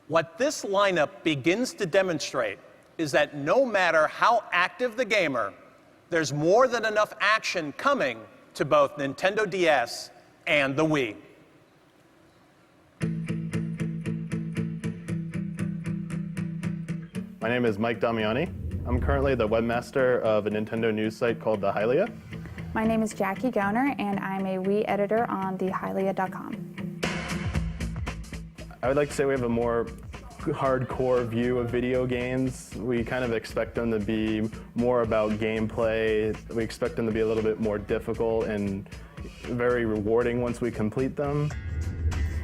What this lineup begins to demonstrate is that no matter how active the gamer, there's more than enough action coming to both Nintendo DS and the Wii. My name is Mike Damiani. I'm currently the webmaster of a Nintendo news site called the Hylia. My name is Jackie Gowner, and I'm a Wii editor on thehylia.com. I would like to say we have a more hardcore view of video games. We kind of expect them to be more about gameplay. We expect them to be a little bit more difficult and very rewarding once we complete them.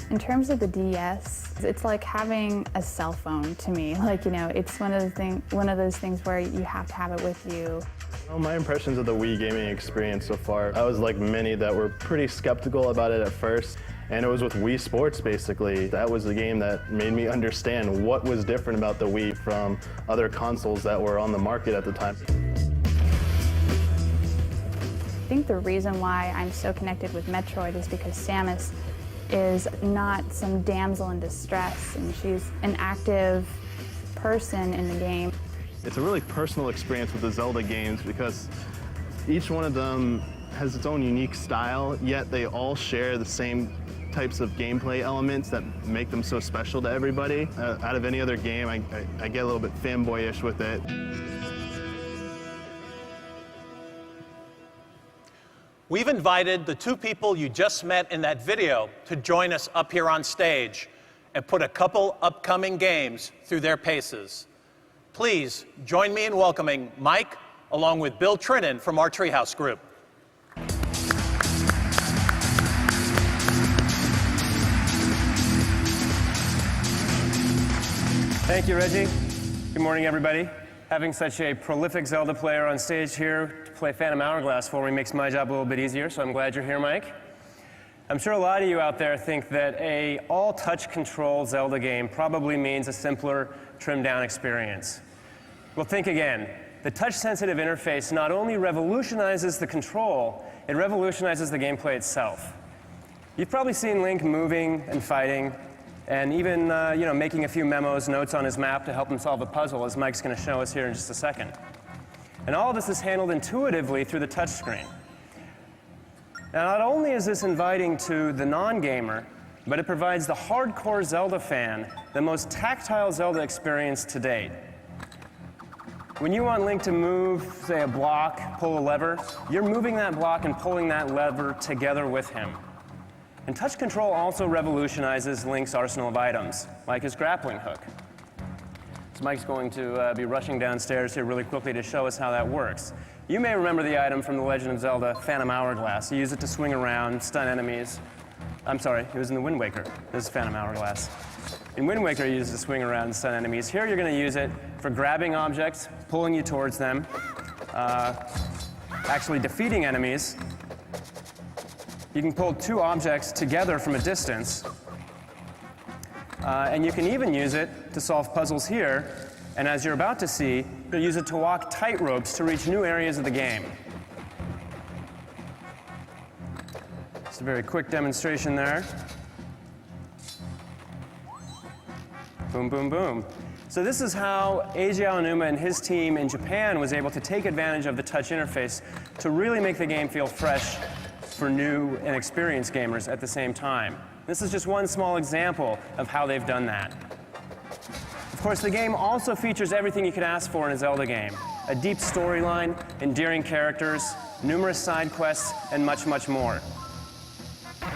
In terms of the DS, it's like having a cell phone to me. Like, you know, it's one of those things where you have to have it with you. Well, my impressions of the Wii gaming experience so far, I was like many that were pretty skeptical about it at first. And it was with Wii Sports, basically. That was the game that made me understand what was different about the Wii from other consoles that were on the market at the time. I think the reason why I'm so connected with Metroid is because Samus is not some damsel in distress, and she's an active person in the game. It's a really personal experience with the Zelda games because each one of them has its own unique style, yet they all share the same types of gameplay elements that make them so special to everybody. Out of any other game, I get a little bit fanboyish with it. We've invited the two people you just met in that video to join us up here on stage and put a couple upcoming games through their paces. Please join me in welcoming Mike along with Bill Trinan from our Treehouse group. Thank you, Reggie. Good morning, everybody. Having such a prolific Zelda player on stage here to play Phantom Hourglass for me makes my job a little bit easier, so I'm glad you're here, Mike. I'm sure a lot of you out there think that a all-touch control Zelda game probably means a simpler, trimmed-down experience. Well, think again. The touch-sensitive interface not only revolutionizes the control, it revolutionizes the gameplay itself. You've probably seen Link moving and fighting, and even making a few memos, notes on his map to help him solve a puzzle, as Mike's going to show us here in just a second. And all of this is handled intuitively through the touchscreen. Now, not only is this inviting to the non-gamer, but it provides the hardcore Zelda fan the most tactile Zelda experience to date. When you want Link to move, say, a block, pull a lever, you're moving that block and pulling that lever together with him. And touch control also revolutionizes Link's arsenal of items, like his grappling hook. So Mike's going to be rushing downstairs here really quickly to show us how that works. You may remember the item from The Legend of Zelda, Phantom Hourglass. You use it to swing around, stun enemies. I'm sorry, it was in the Wind Waker. This is Phantom Hourglass. In Wind Waker, you use it to swing around and stun enemies. Here, you're going to use it for grabbing objects, pulling you towards them, actually defeating enemies. You can pull two objects together from a distance, and you can even use it to solve puzzles here, and as you're about to see, you'll use it to walk tight ropes to reach new areas of the game. Just a very quick demonstration there. Boom, boom, boom. So this is how Eiji Aonuma and his team in Japan was able to take advantage of the touch interface to really make the game feel fresh for new and experienced gamers at the same time. This is just one small example of how they've done that. Of course, the game also features everything you could ask for in a Zelda game. A deep storyline, endearing characters, numerous side quests, and much, much more.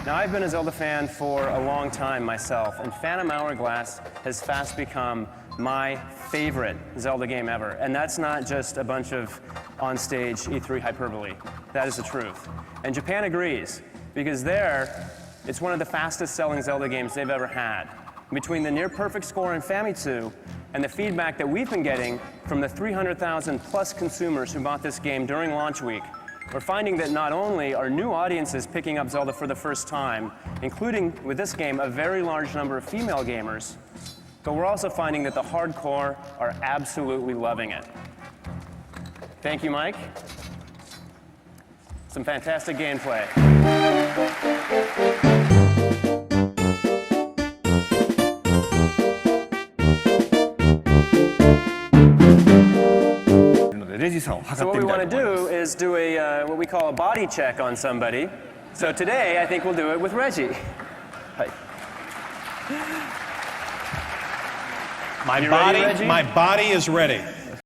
Now, I've been a Zelda fan for a long time myself, and Phantom Hourglass has fast become my favorite Zelda game ever. And that's not just a bunch of on-stage E3 hyperbole. That is the truth. And Japan agrees, because there, it's one of the fastest-selling Zelda games they've ever had. Between the near-perfect score in Famitsu and the feedback that we've been getting from the 300,000-plus consumers who bought this game during launch week, we're finding that not only are new audiences picking up Zelda for the first time, including, with this game, a very large number of female gamers, but we're also finding that the hardcore are absolutely loving it. Thank you, Mike. Some fantastic gameplay. レジさを So 測っ what て we みた want い to と思います do is do a what we call a body check on somebody. So today, I think we'll do it with Reggie. はい My You ready, body, Reggie? my body is ready.